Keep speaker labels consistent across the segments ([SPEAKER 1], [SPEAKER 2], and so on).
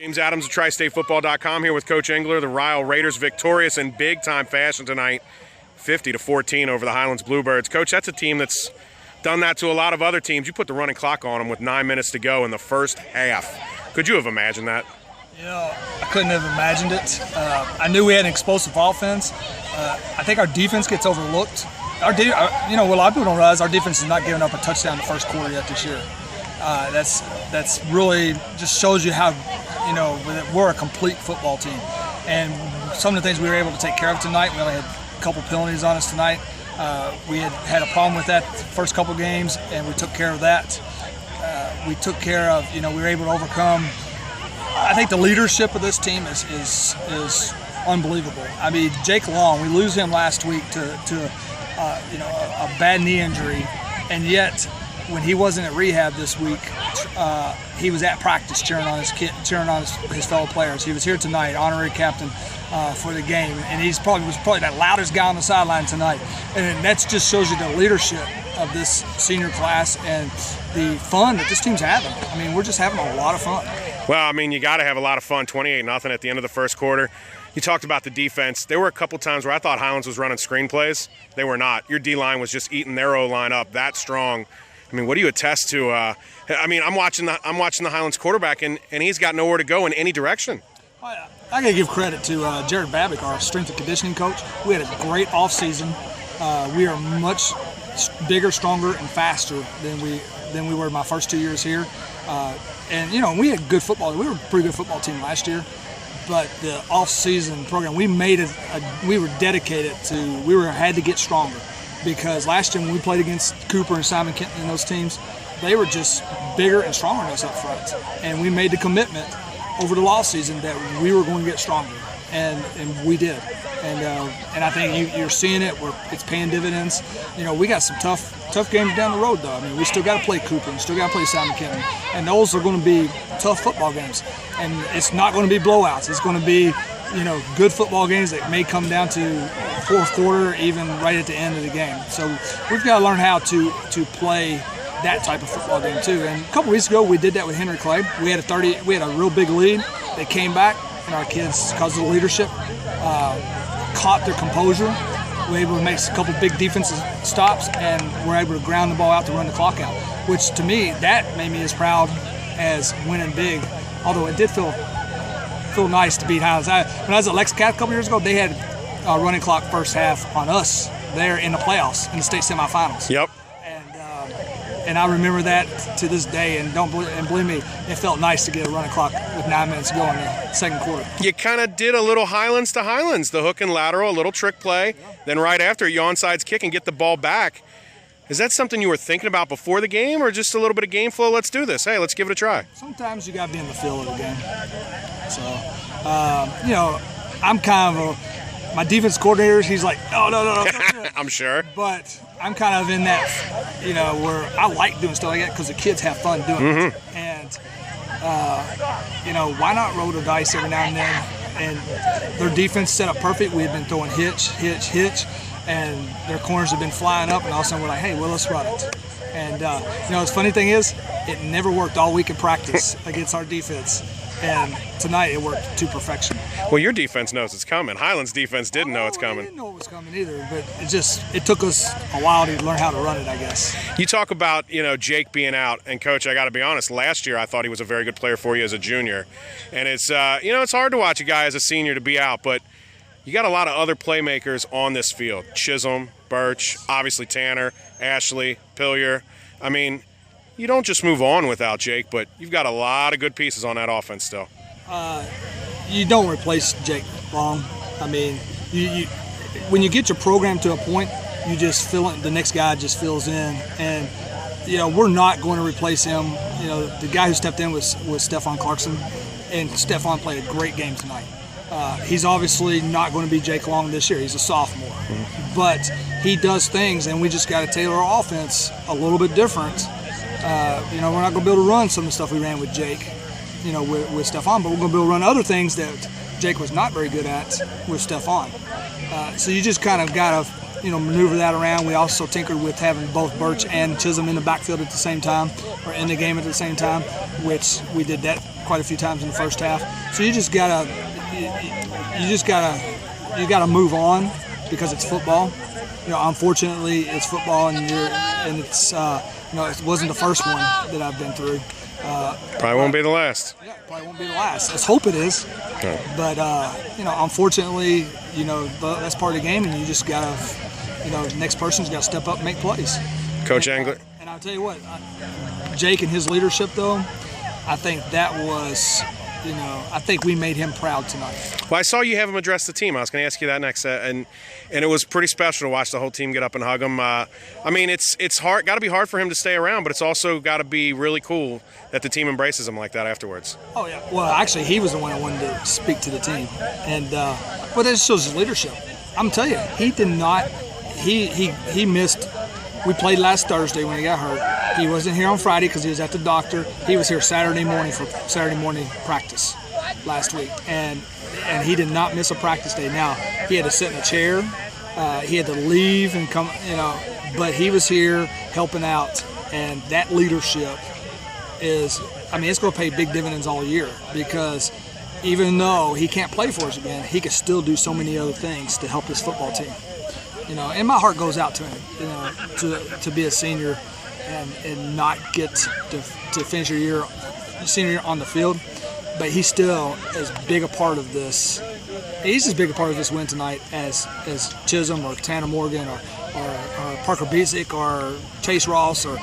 [SPEAKER 1] James Adams of tristatefootball.com here with Coach Engler. The Ryle Raiders victorious in big-time fashion tonight, 50-14 over the Highlands Bluebirds. Coach, that's a team that's done that to a lot of other teams. You put the running clock on them with 9 minutes to go in the first half. Could you have imagined that?
[SPEAKER 2] I couldn't have imagined it. I knew we had an explosive offense. I think our defense gets overlooked. What a lot of people don't realize, our defense has not given up a touchdown in the first quarter yet this year. That's really just shows you how, we're a complete football team. And some of the things we were able to take care of tonight, we only had a couple penalties on us tonight. We had a problem with that the first couple games, and we took care of that. We took care of, we were able to overcome. I think the leadership of this team is unbelievable. I mean, Jake Long, we lose him last week to a bad knee injury, and yet when he wasn't at rehab this week, he was at practice cheering on his fellow players. He was here tonight, honorary captain for the game, and he was probably the loudest guy on the sideline tonight. And that just shows you the leadership of this senior class and the fun that this team's having. I mean, we're just having a lot of fun.
[SPEAKER 1] Well, I mean, you got to have a lot of fun. 28-0 at the end of the first quarter. You talked about the defense. There were a couple times where I thought Highlands was running screenplays. They were not. Your D-line was just eating their O-line up that strong. I mean, what do you attest to? I'm watching the Highlands quarterback, and he's got nowhere to go in any direction.
[SPEAKER 2] I got to give credit to Jared Babick, our strength and conditioning coach. We had a great offseason. We are much bigger, stronger, and faster than we were my first 2 years here. And we had good football. We were a pretty good football team last year. But the off-season program, we were dedicated to. Had to get stronger, because last year when we played against Cooper and Simon Kenton and those teams, they were just bigger and stronger than us up front. And we made the commitment over the off-season that we were going to get stronger, and we did. And I think you're seeing it. It's paying dividends. We got some tough games down the road, though. I mean, we still got to play Cooper, and still got to play Simon Kenton, and those are going to be tough football games. And it's not going to be blowouts. It's going to be, good football games that may come down to fourth quarter, even right at the end of the game. So we've got to learn how to play that type of football game too. And a couple weeks ago, we did that with Henry Clay. We had a real big lead. They came back, and our kids, because of the leadership, caught their composure. We were able to make a couple big defensive stops, and we're able to ground the ball out to run the clock out, which to me, that made me as proud as winning big, although it did feel nice to beat Highlands. When I was at Lexington a couple years ago, they had a running clock first half on us there in the playoffs, in the state semifinals.
[SPEAKER 1] Yep.
[SPEAKER 2] And I remember that to this day, and believe me, it felt nice to get a running clock with 9 minutes to go in the second quarter.
[SPEAKER 1] You kind of did a little Highlands to Highlands, the hook and lateral, a little trick play. Yeah. Then right after, you onside kick and get the ball back. Is that something you were thinking about before the game, or just a little bit of game flow? Let's do this. Hey, let's give it a try.
[SPEAKER 2] Sometimes you got to be in the feel of the game. So, I'm kind of my defense coordinator, he's like, no.
[SPEAKER 1] I'm sure.
[SPEAKER 2] But I'm kind of in that, where I like doing stuff like that because the kids have fun doing it. And, why not roll the dice every now and then? And their defense set up perfect. We had been throwing hitch, and their corners have been flying up, and all of a sudden we're like, hey, well, let's run it. And, the funny thing is, it never worked all week in practice against our defense. And tonight it worked to perfection.
[SPEAKER 1] Well, your defense knows it's coming. Highlands defense didn't know it's coming.
[SPEAKER 2] They didn't know it was coming either, but it took us a while to learn how to run it, I guess.
[SPEAKER 1] You talk about, Jake being out, and Coach, I got to be honest, last year I thought he was a very good player for you as a junior. And it's, it's hard to watch a guy as a senior to be out, but you got a lot of other playmakers on this field. Chisholm, Birch, obviously Tanner, Ashley, Pillier. I mean, you don't just move on without Jake, but you've got a lot of good pieces on that offense still.
[SPEAKER 2] You don't replace Jake Long. I mean, when you get your program to a point, you just fill it. The next guy just fills in, and we're not going to replace him. The guy who stepped in was Stephon Clarkson, and Stephon played a great game tonight. He's obviously not going to be Jake Long this year. He's a sophomore, but he does things, and we just got to tailor our offense a little bit different. We're not going to be able to run some of the stuff we ran with Jake, with Stephon, but we're going to be able to run other things that Jake was not very good at with Stephon. So you just kind of got to, maneuver that around. We also tinkered with having both Birch and Chisholm in the backfield at the same time, or in the game at the same time, which we did that quite a few times in the first half. So you gotta move on because it's football. Unfortunately, it's football, and it's it wasn't the first one that I've been through.
[SPEAKER 1] Probably won't be the last.
[SPEAKER 2] Yeah, probably won't be the last. Let's hope it is.
[SPEAKER 1] Okay.
[SPEAKER 2] But unfortunately, that's part of the game, and you just gotta, the next person's got to step up and make plays.
[SPEAKER 1] Coach Engler.
[SPEAKER 2] And I'll tell you what, Jake and his leadership, though, I think that was, I think we made him proud tonight.
[SPEAKER 1] Well, I saw you have him address the team. I was going to ask you that next, and it was pretty special to watch the whole team get up and hug him. It's hard, got to be hard for him to stay around, but it's also got to be really cool that the team embraces him like that afterwards.
[SPEAKER 2] Oh yeah. Well, actually, he was the one that wanted to speak to the team, and that just shows his leadership. I'm telling you, he did not. He missed. We played last Thursday when he got hurt. He wasn't here on Friday because he was at the doctor. He was here Saturday morning for Saturday morning practice last week, and he did not miss a practice day. Now he had to sit in a chair. He had to leave and come, but he was here helping out, and that leadership is, it's going to pay big dividends all year, because even though he can't play for us again, he can still do so many other things to help his football team. And my heart goes out to him, to be a senior and not get to finish your senior year on the field, but he's still as big a part of this. He's as big a part of this win tonight as Chisholm or Tanner Morgan or Parker Bezick or Chase Ross or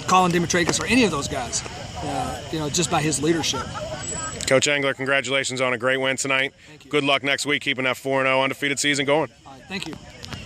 [SPEAKER 2] Colin Dimitrakis or any of those guys. Just by his leadership.
[SPEAKER 1] Coach Engler, congratulations on a great win tonight.
[SPEAKER 2] Thank you.
[SPEAKER 1] Good luck next week keeping that 4-0 undefeated season going.
[SPEAKER 2] All right, thank you.